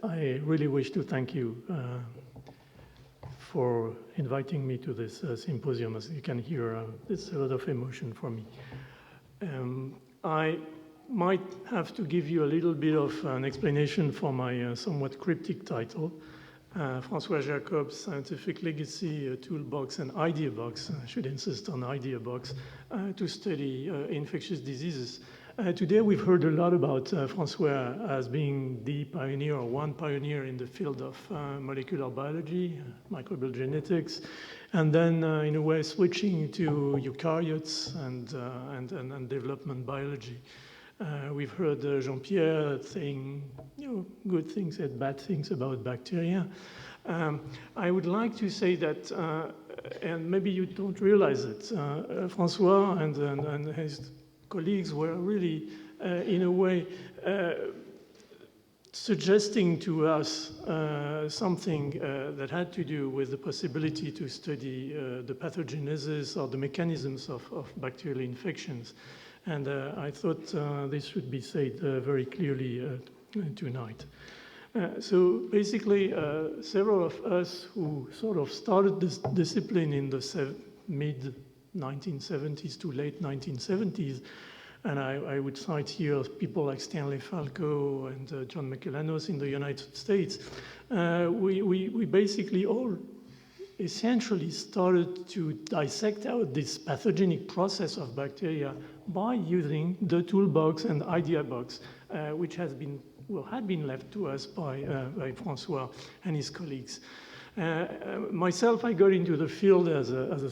I really wish to thank you for inviting me to this symposium. As you can hear, it's a lot of emotion for me. I might have to give you a little bit of an explanation for my somewhat cryptic title, François Jacob's Scientific Legacy, a Toolbox and Idea Box. I should insist on Idea Box to study infectious diseases. Today we've heard a lot about François as being the pioneer or one pioneer in the field of molecular biology, microbial genetics, and then in a way switching to eukaryotes and development biology. We've heard Jean-Pierre saying good things and bad things about bacteria. I would like to say that, and maybe you don't realize it, François and his colleagues were really, in a way, suggesting to us something that had to do with the possibility to study the pathogenesis or the mechanisms of bacterial infections. And I thought this should be said very clearly tonight. So basically, several of us who sort of started this discipline in the mid-1970s to late 1970s, and I would cite here people like Stanley Falco and John Michelanos in the United States, we basically all essentially started to dissect out this pathogenic process of bacteria by using the toolbox and idea box, which had been left to us by François and his colleagues. Myself, I got into the field as a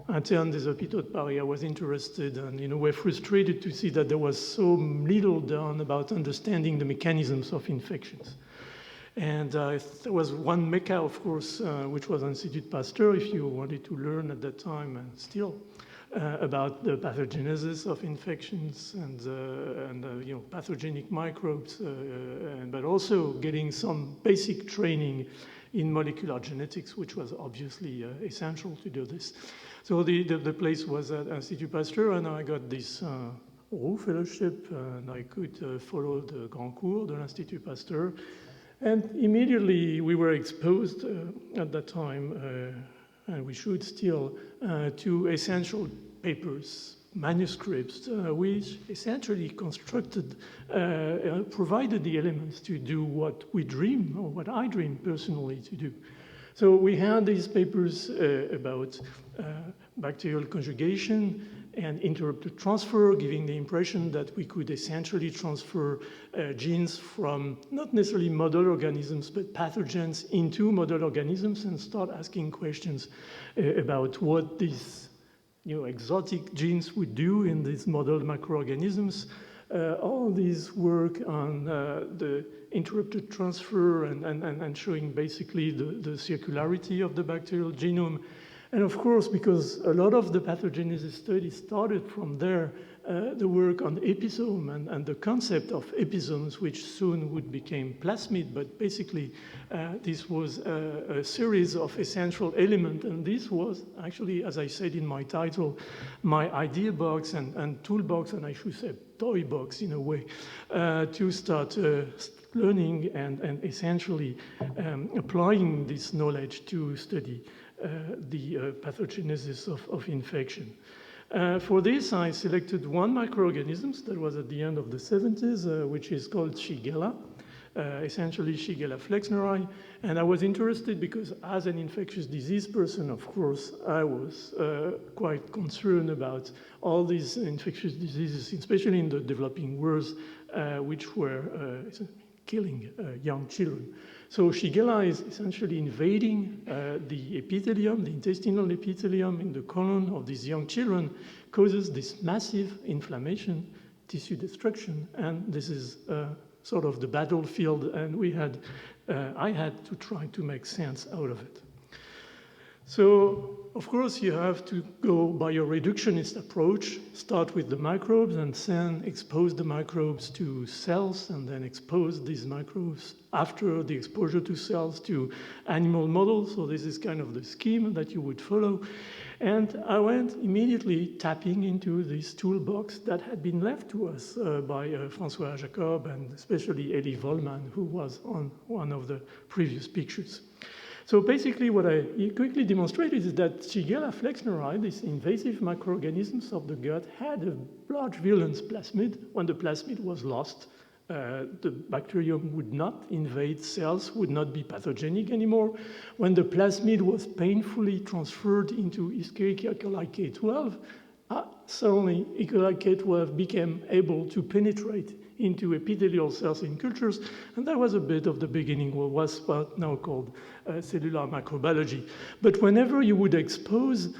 interne des hôpitaux de Paris. I was interested and in a way frustrated to see that there was so little done about understanding the mechanisms of infections. And there was one mecca, of course, which was Institut Pasteur, if you wanted to learn at that time and still about the pathogenesis of infections and pathogenic microbes, but also getting some basic training in molecular genetics, which was obviously essential to do this. So the place was at Institut Pasteur, and I got this Roux fellowship, and I could follow the Grand Cours de l'Institut Pasteur. And immediately we were exposed at that time, and we should still, to essential papers, manuscripts, which essentially constructed, provided the elements to do what we dream, or what I dream personally to do. So we had these papers about bacterial conjugation and interrupted transfer, giving the impression that we could essentially transfer genes from not necessarily model organisms, but pathogens into model organisms and start asking questions about what these exotic genes would do in these model microorganisms. All this work on the interrupted transfer and showing basically the circularity of the bacterial genome. And of course, because a lot of the pathogenesis studies started from there, the work on episome and the concept of episomes, which soon would become plasmid, but basically this was a series of essential elements, and this was actually, as I said in my title, my idea box and toolbox, and I should say toy box in a way, to start learning and essentially applying this knowledge to study the pathogenesis of infection. For this, I selected one microorganism that was at the end of the 70s, which is called Shigella, essentially Shigella flexneri. And I was interested because as an infectious disease person, of course, I was quite concerned about all these infectious diseases, especially in the developing world, which were killing young children. So Shigella is essentially invading the epithelium, the intestinal epithelium in the colon of these young children, causes this massive inflammation, tissue destruction, and this is sort of the battlefield, and I had to try to make sense out of it. So of course, you have to go by a reductionist approach, start with the microbes and then expose the microbes to cells and then expose these microbes after the exposure to cells to animal models. So this is kind of the scheme that you would follow. And I went immediately tapping into this toolbox that had been left to us by François Jacob and especially Elie Wollmann, who was on one of the previous pictures. So basically what I quickly demonstrated is that Shigella flexneri, these invasive microorganisms of the gut, had a large virulence plasmid. When the plasmid was lost, the bacterium would not invade cells, would not be pathogenic anymore. When the plasmid was painfully transferred into Escherichia coli K12, suddenly E. coli K12 became able to penetrate into epithelial cells in cultures, and that was a bit of the beginning of what was now called cellular microbiology. But whenever you would expose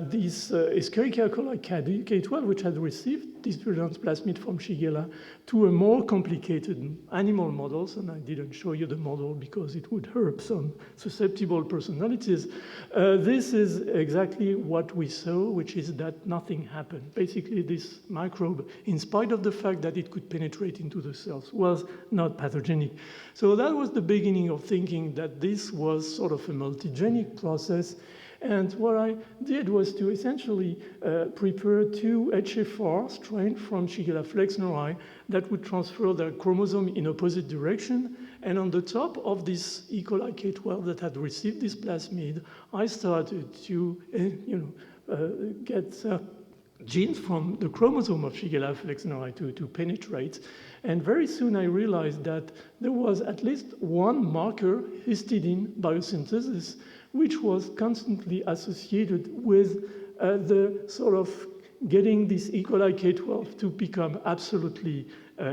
these Escherichia coli K12, which had received this virulence plasmid from Shigella, to a more complicated animal models, and I didn't show you the model because it would hurt some susceptible personalities, this is exactly what we saw, which is that nothing happened. Basically, this microbe, in spite of the fact that it could penetrate into the cells, was not pathogenic. So that was the beginning of thinking that this was sort of a multigenic process. And what I did was to essentially prepare two HFR strains from Shigella flexneri that would transfer their chromosome in opposite direction. And on the top of this E. coli K12 that had received this plasmid, I started to get genes from the chromosome of Shigella flexneri to penetrate. And very soon I realized that there was at least one marker, histidine biosynthesis, which was constantly associated with the sort of getting this E. coli K12 to become absolutely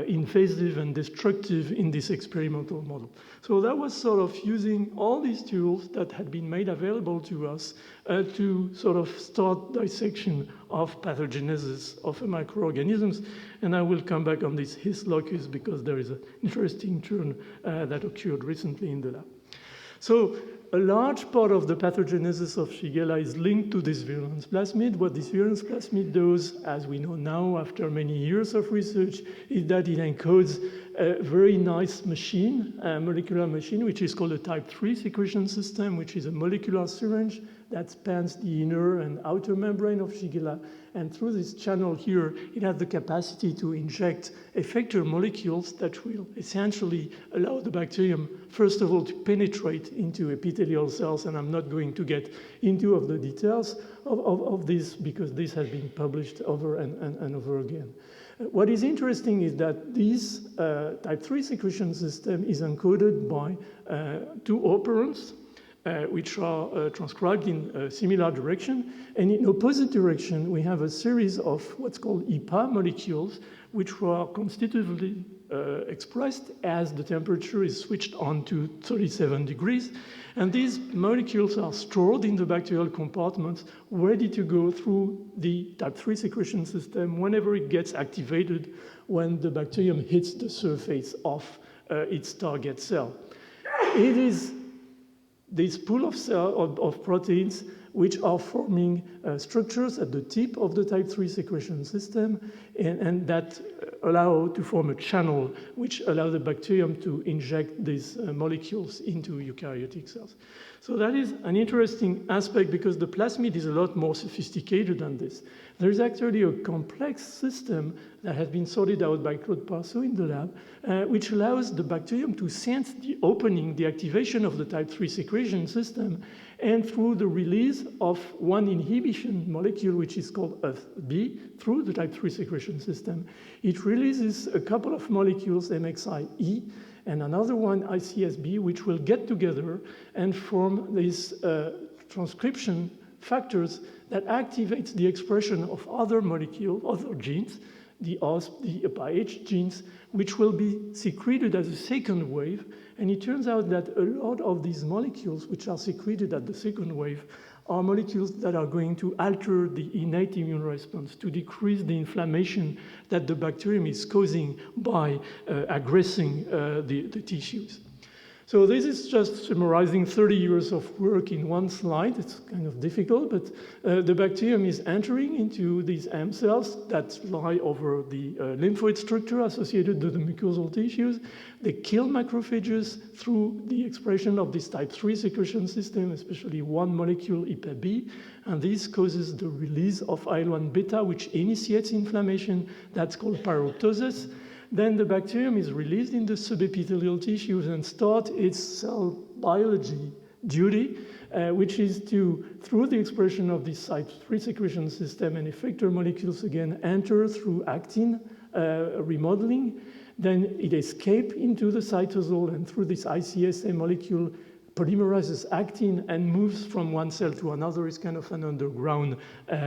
invasive and destructive in this experimental model. So that was sort of using all these tools that had been made available to us to sort of start dissection of pathogenesis of microorganisms. And I will come back on this His locus because there is an interesting turn that occurred recently in the lab. So a large part of the pathogenesis of Shigella is linked to this virulence plasmid. What this virulence plasmid does, as we know now after many years of research, is that it encodes a very nice machine, a molecular machine, which is called a type 3 secretion system, which is a molecular syringe that spans the inner and outer membrane of Shigella. And through this channel here, it has the capacity to inject effector molecules that will essentially allow the bacterium, first of all, to penetrate into epithelial cells. And I'm not going to get into of the details of this because this has been published over and over again. What is interesting is that this type 3 secretion system is encoded by two operants, which are transcribed in a similar direction. And in opposite direction, we have a series of what's called EPA molecules, which were constitutively expressed as the temperature is switched on to 37 degrees. And these molecules are stored in the bacterial compartments, ready to go through the type 3 secretion system whenever it gets activated when the bacterium hits the surface of its target cell. It is this pool of proteins which are forming structures at the tip of the type 3 secretion system and that allow to form a channel which allow the bacterium to inject these molecules into eukaryotic cells. So that is an interesting aspect because the plasmid is a lot more sophisticated than this. There is actually a complex system that has been sorted out by Claude Parceau in the lab, which allows the bacterium to sense the opening, the activation of the type 3 secretion system, and through the release of one inhibition molecule, which is called B, through the type 3 secretion system, it releases a couple of molecules, MXI-E, and another one, ICSB, which will get together and form these transcription factors that activates the expression of other molecules, other genes, the OSP, the APAH genes, which will be secreted as a second wave. And it turns out that a lot of these molecules, which are secreted at the second wave, are molecules that are going to alter the innate immune response, to decrease the inflammation that the bacterium is causing by aggressing the tissues. So this is just summarizing 30 years of work in one slide. It's kind of difficult, but the bacterium is entering into these M cells that lie over the lymphoid structure associated with the mucosal tissues. They kill macrophages through the expression of this type 3 secretion system, especially one molecule, IPA-B, and this causes the release of IL-1 beta, which initiates inflammation. That's called pyroptosis. Then the bacterium is released in the subepithelial tissues and starts its cell biology duty, which is to, through the expression of this type 3 secretion system and effector molecules again, enter through actin remodeling. Then it escapes into the cytosol, and through this ICSA molecule polymerizes actin and moves from one cell to another. It's kind of an underground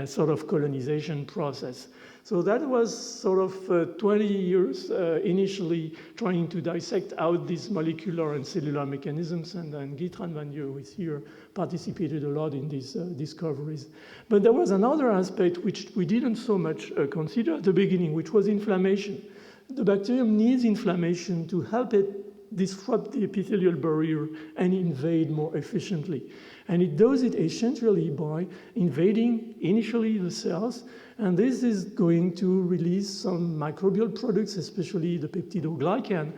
sort of colonization process. So that was sort of 20 years initially trying to dissect out these molecular and cellular mechanisms, and then Guy Tranvanieu, who is here, participated a lot in these discoveries. But there was another aspect which we didn't so much consider at the beginning, which was inflammation. The bacterium needs inflammation to help it disrupt the epithelial barrier and invade more efficiently. And it does it essentially by invading initially the cells, and this is going to release some microbial products, especially the peptidoglycan.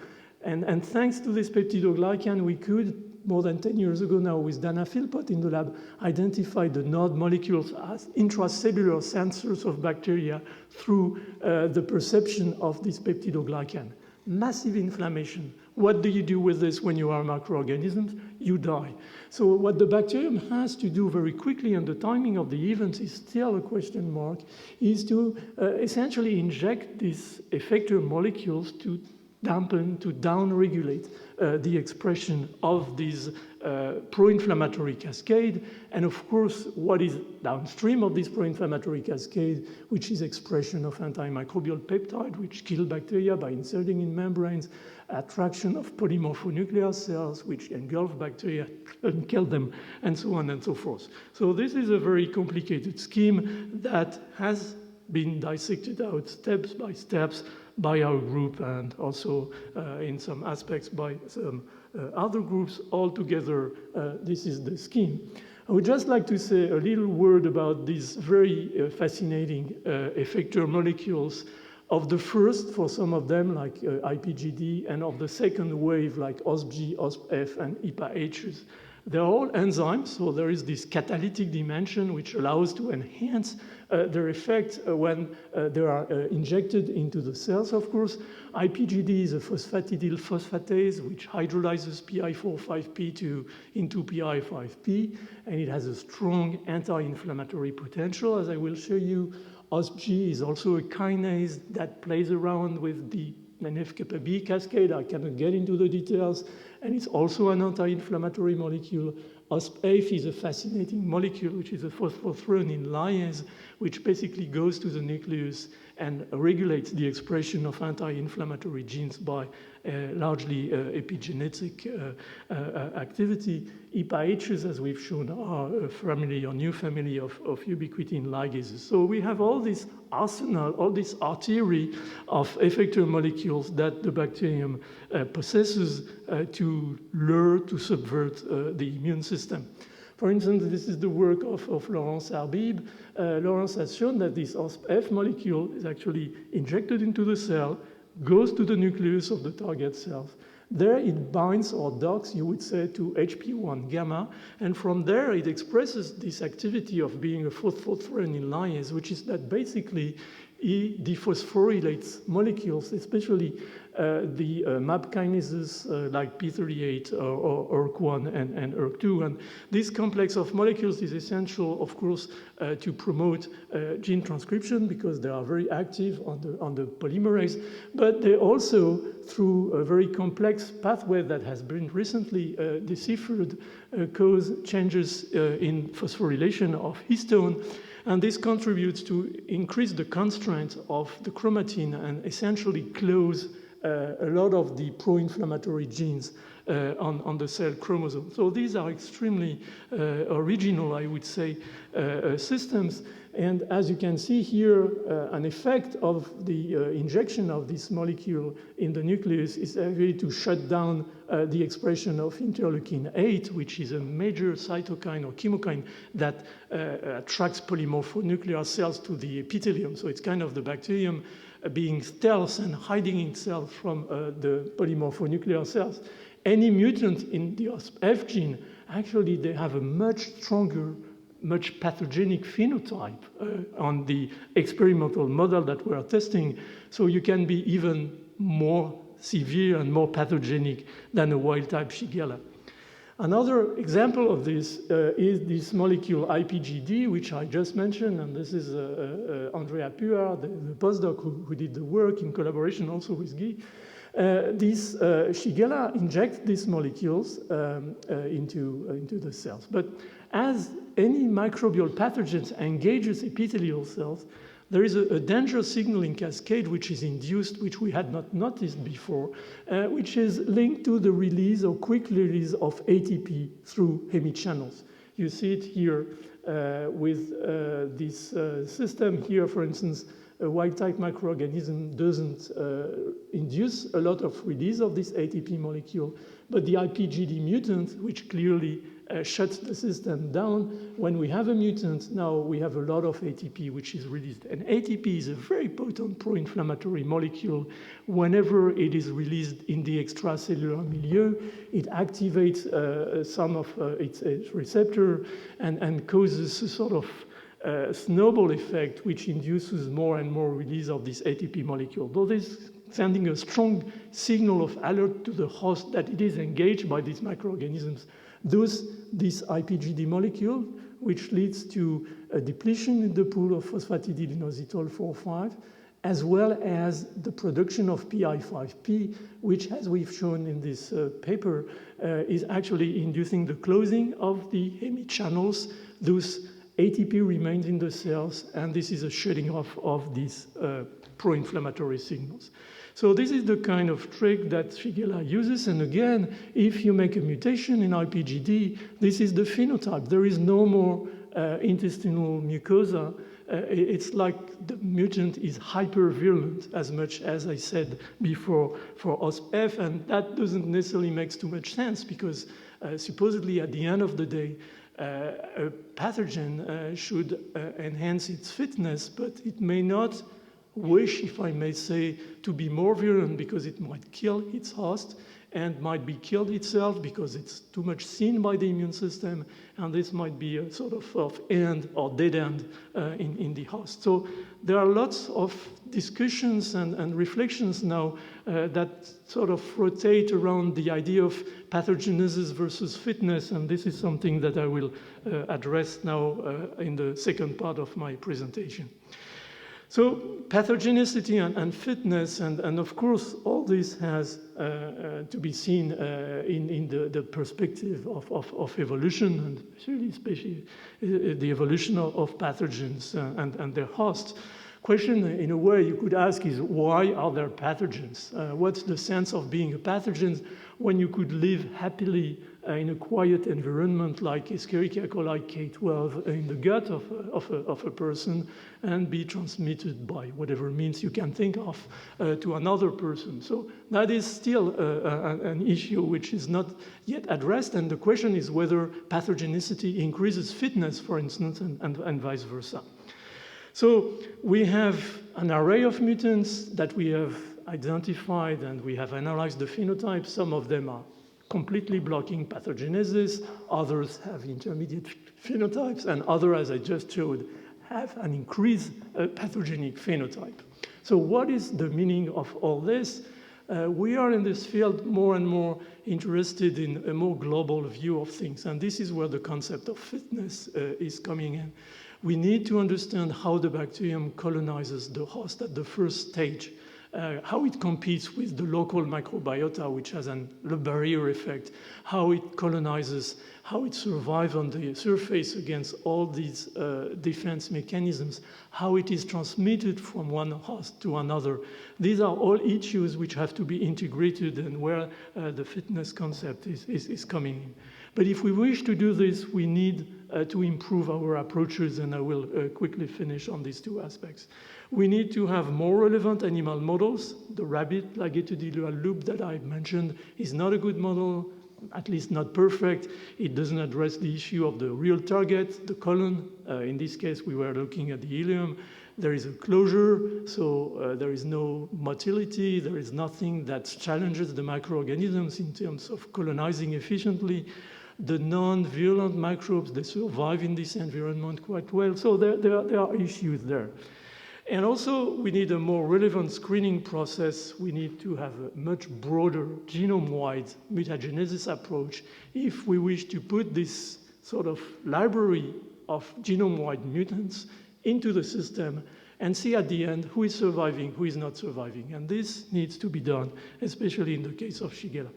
And thanks to this peptidoglycan, we could, more than 10 years ago now with Dana Philpott in the lab, identify the NOD molecules as intracellular sensors of bacteria through the perception of this peptidoglycan. Massive inflammation. What do you do with this when you are microorganisms? You die. So what the bacterium has to do very quickly, and the timing of the events is still a question mark, is to essentially inject these effector molecules to dampen, to downregulate the expression of these pro-inflammatory cascade, and of course what is downstream of this pro-inflammatory cascade, which is expression of antimicrobial peptide, which kill bacteria by inserting in membranes, attraction of polymorphonuclear cells, which engulf bacteria and kill them, and so on and so forth. So this is a very complicated scheme that has been dissected out steps by steps by our group, and also in some aspects by some other groups. Altogether, this is the scheme. I would just like to say a little word about these very fascinating effector molecules of the first, for some of them, like IPGD, and of the second wave, like OSPG, OSPF, and IPA-Hs. They're all enzymes, so there is this catalytic dimension which allows to enhance their effect when they are injected into the cells, of course. IPGD is a phosphatidyl phosphatase which hydrolyzes PI4-5P into PI5P, and it has a strong anti-inflammatory potential, as I will show you. OSPG is also a kinase that plays around with the NF-kappa-B cascade. I cannot get into the details, and it's also an anti-inflammatory molecule. OSPF is a fascinating molecule, which is a phosphothreonine lyase, which basically goes to the nucleus and regulates the expression of anti-inflammatory genes by largely epigenetic activity. IPA-Hs, as we've shown, are a family or new family of ubiquitin ligases. So we have all this arsenal, all this artillery of effector molecules that the bacterium possesses to lure, to subvert the immune system. For instance, this is the work of Laurence Arbib. Laurence has shown that this OSPF molecule is actually injected into the cell, goes to the nucleus of the target cells. There it binds or docks, you would say, to HP1 gamma, and from there it expresses this activity of being a phosphothreonine lyase, which is that basically it dephosphorylates molecules, especially the MAP kinases like P38 or ERK1 and ERK2. And this complex of molecules is essential, of course, to promote gene transcription because they are very active on the polymerase, but they also, through a very complex pathway that has been recently deciphered, cause changes in phosphorylation of histone. And this contributes to increase the constraint of the chromatin and essentially close a lot of the pro-inflammatory genes on the cell chromosome. So these are extremely original, I would say, systems. And as you can see here, an effect of the injection of this molecule in the nucleus is actually to shut down the expression of interleukin-8, which is a major cytokine or chemokine that attracts polymorphonuclear cells to the epithelium. So it's kind of the bacterium being stealth and hiding itself from the polymorphonuclear cells. Any mutant in the OspF gene, actually they have a much stronger, much pathogenic phenotype on the experimental model that we are testing. So you can be even more severe and more pathogenic than a wild-type Shigella. Another example of this is this molecule IPGD, which I just mentioned, and this is Andrea Puar, the postdoc who did the work in collaboration also with Guy. These Shigella inject these molecules into the cells. But as any microbial pathogens engages epithelial cells, there is a dangerous signaling cascade which is induced, which we had not noticed before, which is linked to the release or quick release of ATP through hemichannels. You see it here with this system here, for instance. A wild-type microorganism doesn't induce a lot of release of this ATP molecule, but the IPGD mutant, which clearly shuts the system down, when we have a mutant, now we have a lot of ATP which is released. And ATP is a very potent pro-inflammatory molecule. Whenever it is released in the extracellular milieu, it activates some of its receptor and causes a sort of snowball effect, which induces more and more release of this ATP molecule. Though this is sending a strong signal of alert to the host that it is engaged by these microorganisms, thus this IPGD molecule, which leads to a depletion in the pool of phosphatidylinositol 4,5, as well as the production of PI5P, which, as we've shown in this paper, is actually inducing the closing of the hemichannels. Thus, ATP remains in the cells, and this is a shutting off of these pro-inflammatory signals. So this is the kind of trick that Shigella uses. And again, if you make a mutation in IPGD, this is the phenotype. There is no more intestinal mucosa. It's like the mutant is hypervirulent, as much as I said before for OspF, and that doesn't necessarily make too much sense because supposedly at the end of the day, a pathogen should enhance its fitness, but it may not wish, if I may say, to be more virulent because it might kill its host and might be killed itself because it's too much seen by the immune system, and this might be a sort of end or dead end in the host. So there are lots of discussions and reflections now that sort of rotate around the idea of pathogenesis versus fitness, and this is something that I will address now in the second part of my presentation. So pathogenicity and fitness, and of course, all this has to be seen in the perspective of evolution, and especially the evolution of pathogens and their hosts. Question, in a way, you could ask is, why are there pathogens? What's the sense of being a pathogen when you could live happily in a quiet environment like Escherichia coli K12 in the gut of a person and be transmitted by whatever means you can think of to another person? So that is still an issue which is not yet addressed, and the question is whether pathogenicity increases fitness, for instance, and vice versa. So we have an array of mutants that we have identified, and we have analyzed the phenotypes. Some of them are completely blocking pathogenesis, others have intermediate phenotypes, and others, as I just showed, have an increased pathogenic phenotype. So what is the meaning of all this? We are in this field more and more interested in a more global view of things, and this is where the concept of fitness is coming in. We need to understand how the bacterium colonizes the host at the first stage how it competes with the local microbiota, which has a barrier effect, how it colonizes, how it survives on the surface against all these defense mechanisms, how it is transmitted from one host to another. These are all issues which have to be integrated and where the fitness concept is coming in. But if we wish to do this, we need to improve our approaches, and I will quickly finish on these two aspects. We need to have more relevant animal models. The rabbit longitudinal loop that I mentioned is not a good model, at least not perfect. It doesn't address the issue of the real target, the colon. In this case, we were looking at the ileum. There is a closure, so there is no motility. There is nothing that challenges the microorganisms in terms of colonizing efficiently. The non-virulent microbes, they survive in this environment quite well. So there are issues there. And also, we need a more relevant screening process. We need to have a much broader genome-wide mutagenesis approach if we wish to put this sort of library of genome-wide mutants into the system and see at the end who is surviving, who is not surviving. And this needs to be done, especially in the case of Shigella.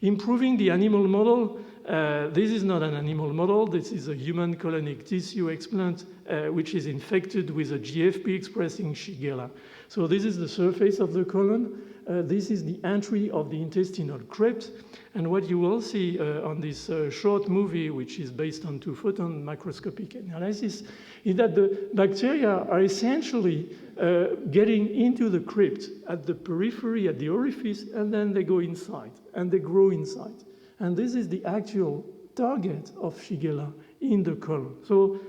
Improving the animal model, this is not an animal model, this is a human colonic tissue explant which is infected with a GFP expressing Shigella. So this is the surface of the colon, this is the entry of the intestinal crypt, and what you will see on this short movie, which is based on 2-photon microscopic analysis, is that the bacteria are essentially getting into the crypt at the periphery, at the orifice, and then they go inside, and they grow inside. And this is the actual target of Shigella in the colon. So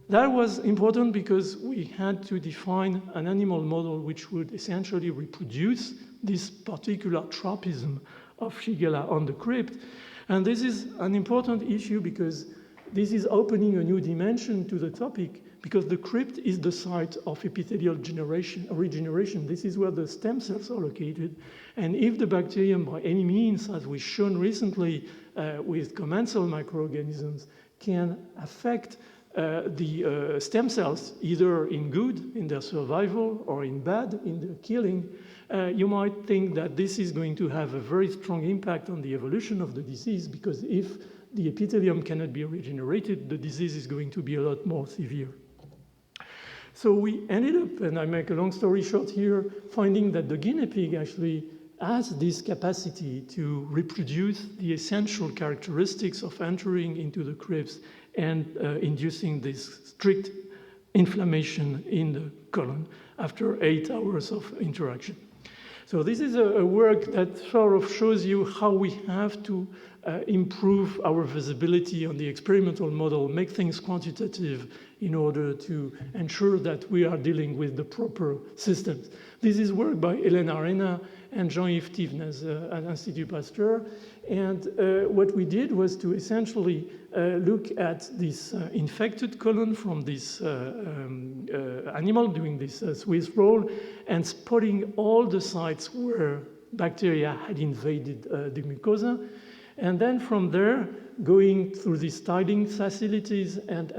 that was important because we had to define an animal model which would essentially reproduce this particular tropism of Shigella on the crypt. And this is an important issue because this is opening a new dimension to the topic, because the crypt is the site of epithelial regeneration. This is where the stem cells are located. And if the bacterium, by any means, as we've shown recently with commensal microorganisms, can affect the stem cells, either in good, in their survival, or in bad, in their killing, you might think that this is going to have a very strong impact on the evolution of the disease, because if the epithelium cannot be regenerated, the disease is going to be a lot more severe. So we ended up, and I make a long story short here, finding that the guinea pig actually has this capacity to reproduce the essential characteristics of entering into the crypts and inducing this strict inflammation in the colon after 8 hours of interaction. So this is a work that sort of shows you how we have to improve our visibility on the experimental model, make things quantitative in order to ensure that we are dealing with the proper systems. This is work by Hélène Arena and Jean-Yves Thivenez at Institut Pasteur. And what we did was to essentially look at this infected colon from this animal doing this Swiss roll and spotting all the sites where bacteria had invaded the mucosa. And then from there, going through these tiling facilities and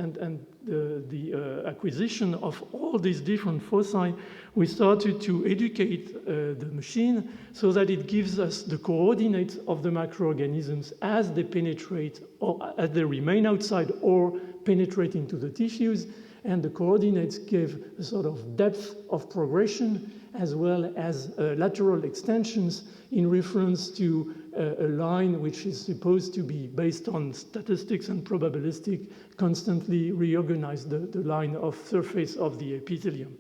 the acquisition of all these different foci, we started to educate the machine so that it gives us the coordinates of the microorganisms as they penetrate, or as they remain outside or penetrate into the tissues. And the coordinates give a sort of depth of progression as well as lateral extensions in reference to a line which is supposed to be based on statistics and probabilistic, constantly reorganize the line of surface of the epithelium.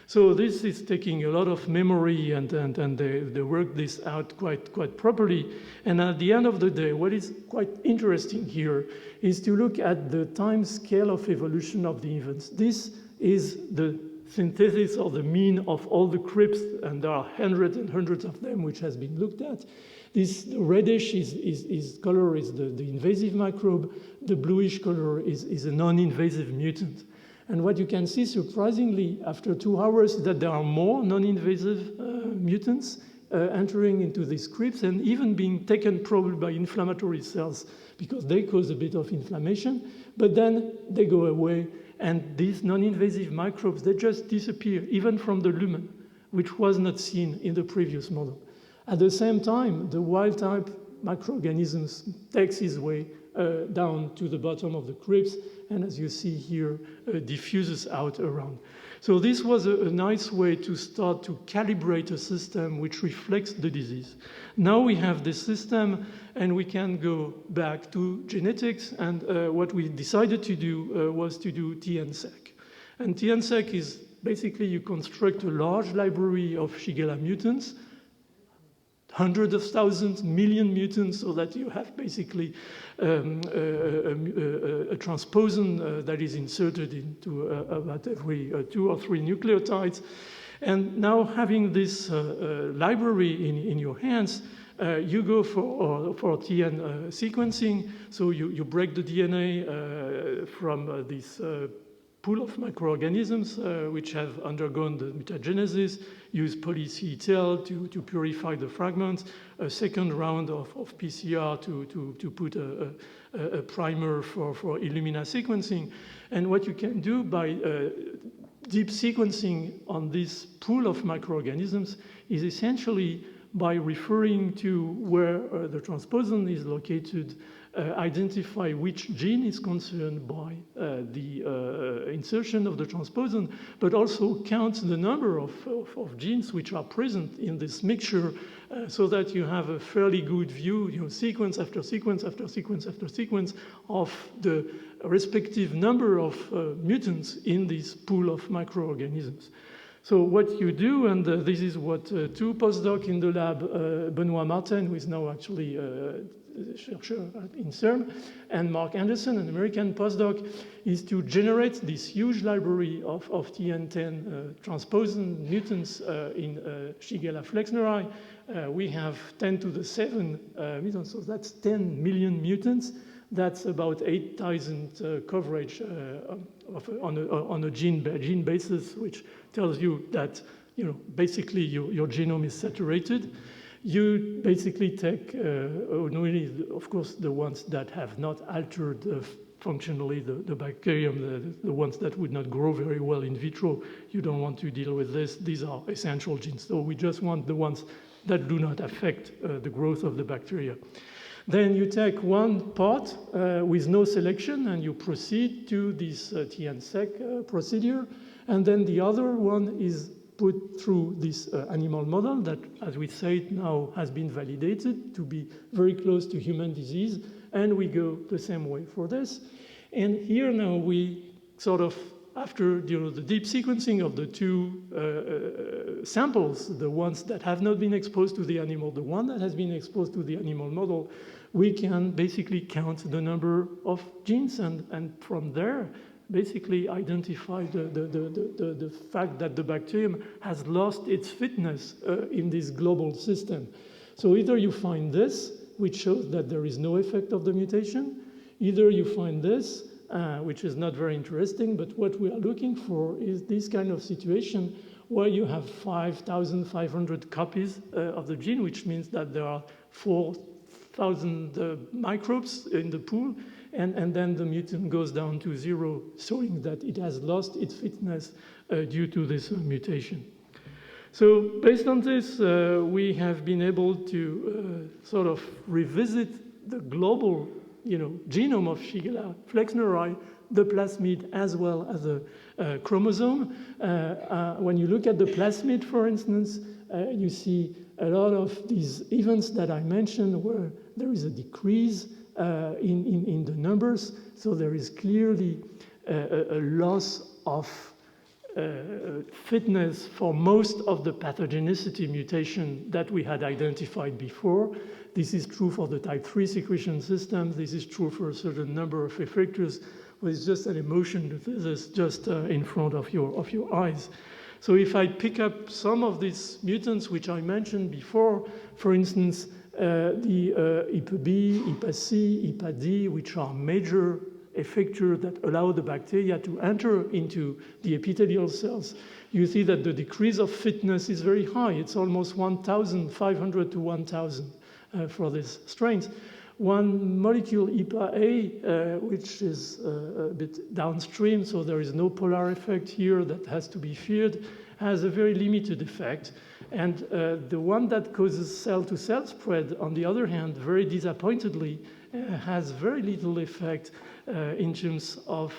So this is taking a lot of memory, and they work this out quite properly. And at the end of the day, what is quite interesting here is to look at the time scale of evolution of the events. This is the synthesis or the mean of all the crypts, and there are hundreds and hundreds of them which has been looked at. This reddish color is the invasive microbe. The bluish color is a non-invasive mutant. And what you can see, surprisingly, after 2 hours, is that there are more non-invasive mutants entering into these crypts and even being taken probably by inflammatory cells because they cause a bit of inflammation, but then they go away, and these non-invasive microbes, they just disappear, even from the lumen. which was not seen in the previous model. At the same time, the wild-type microorganisms takes its way down to the bottom of the crypts, and as you see here, diffuses out around. So this was a nice way to start to calibrate a system which reflects the disease. Now we have this system, and we can go back to genetics, and what we decided to do was to do TNSEQ. And TNSEQ is basically you construct a large library of Shigella mutants, hundreds of thousands, million mutants, so that you have basically a transposon that is inserted into about every 2 or 3 nucleotides. And now having this library in your hands, you go for TN sequencing. So you break the DNA from this pool of microorganisms which have undergone the mutagenesis, use poly-C-TEL to purify the fragments, a second round of PCR to put a primer for Illumina sequencing. And what you can do by deep sequencing on this pool of microorganisms is essentially by referring to where the transposon is located, identify which gene is concerned by the insertion of the transposon, but also count the number of genes which are present in this mixture so that you have a fairly good view, sequence after sequence after sequence after sequence of the respective number of mutants in this pool of microorganisms. So what you do, and this is what 2 postdocs in the lab, Benoit Martin, who is now actually Cherche in CERN, and Mark Anderson, an American postdoc, is to generate this huge library of TN10 transposon mutants in Shigella flexneri. We have 10 to the 7 mutants, so that's 10 million mutants. That's about 8,000 coverage on a gene basis, which tells you that basically your genome is saturated. You basically take only, of course, the ones that have not altered functionally the bacterium, the ones that would not grow very well in vitro. You don't want to deal with this. These are essential genes. So we just want the ones that do not affect the growth of the bacteria. Then you take one part with no selection, and you proceed to this TNSEQ procedure. And then the other one is put through this animal model that, as we said, now has been validated to be very close to human disease. And we go the same way for this. And here now we sort of, after the deep sequencing of the 2 samples, the ones that have not been exposed to the animal, the one that has been exposed to the animal model, we can basically count the number of genes, and from there, basically identify the fact that the bacterium has lost its fitness in this global system. So either you find this, which shows that there is no effect of the mutation, either you find this, which is not very interesting, but what we are looking for is this kind of situation where you have 5,500 copies of the gene, which means that there are 4,000 microbes in the pool, and then the mutant goes down to 0, showing that it has lost its fitness due to this mutation. So based on this, we have been able to sort of revisit the global genome of Shigella flexneri, the plasmid as well as the chromosome. When you look at the plasmid, for instance, you see a lot of these events that I mentioned where there is a decrease in the numbers. So there is clearly a loss of fitness for most of the pathogenicity mutation that we had identified before. This is true for the type 3 secretion systems. This is true for a certain number of effectors. It's just an emotion that is just in front of your eyes. So if I pick up some of these mutants which I mentioned before, for instance, the IPA-B, IPA-C, IPA-D, which are major effectors that allow the bacteria to enter into the epithelial cells, you see that the decrease of fitness is very high. It's almost 1,500 to 1,000 for these strains. One molecule, IPA-A, which is a bit downstream, so there is no polar effect here that has to be feared, has a very limited effect. And the one that causes cell-to-cell spread, on the other hand, very disappointingly, has very little effect in terms of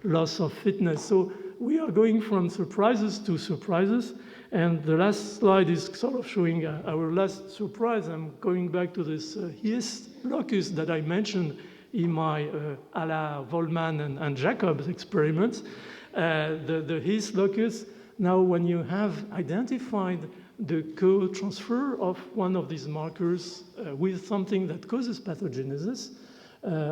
loss of fitness. So we are going from surprises to surprises. And the last slide is sort of showing our last surprise. I'm going back to this His locus that I mentioned in my a la Volman and Jacobs experiments. The His locus, now when you have identified the co-transfer of one of these markers with something that causes pathogenesis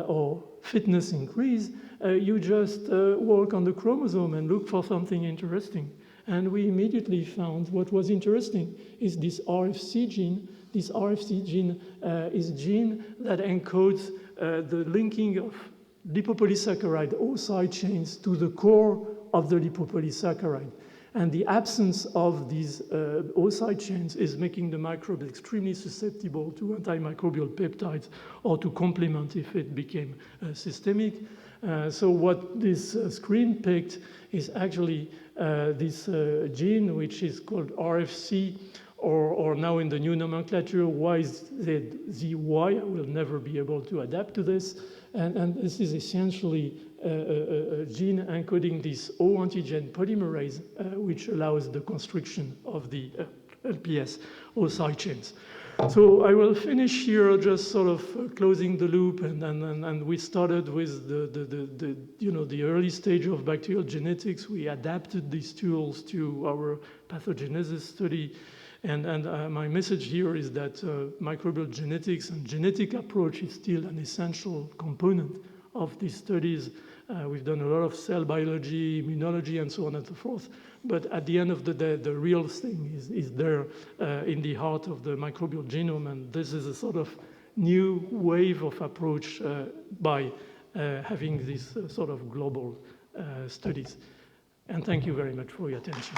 or fitness increase, you just work on the chromosome and look for something interesting. And we immediately found what was interesting is this RFC gene. This RFC gene is a gene that encodes the linking of lipopolysaccharide O-side chains to the core of the lipopolysaccharide. And the absence of these O-side chains is making the microbe extremely susceptible to antimicrobial peptides or to complement if it became systemic. So what this screen picked is actually this gene, which is called RFC, or now in the new nomenclature, YZY. I will never be able to adapt to this. And this is essentially a gene encoding this O antigen polymerase, which allows the constriction of the LPS O side chains. So I will finish here, just sort of closing the loop, and we started with the early stage of bacterial genetics. We adapted these tools to our pathogenesis study, and my message here is that microbial genetics and genetic approach is still an essential component of these studies. We've done a lot of cell biology, immunology, and so on and so forth. But at the end of the day, the real thing is there in the heart of the microbial genome. And this is a sort of new wave of approach by having these sort of global studies. And thank you very much for your attention.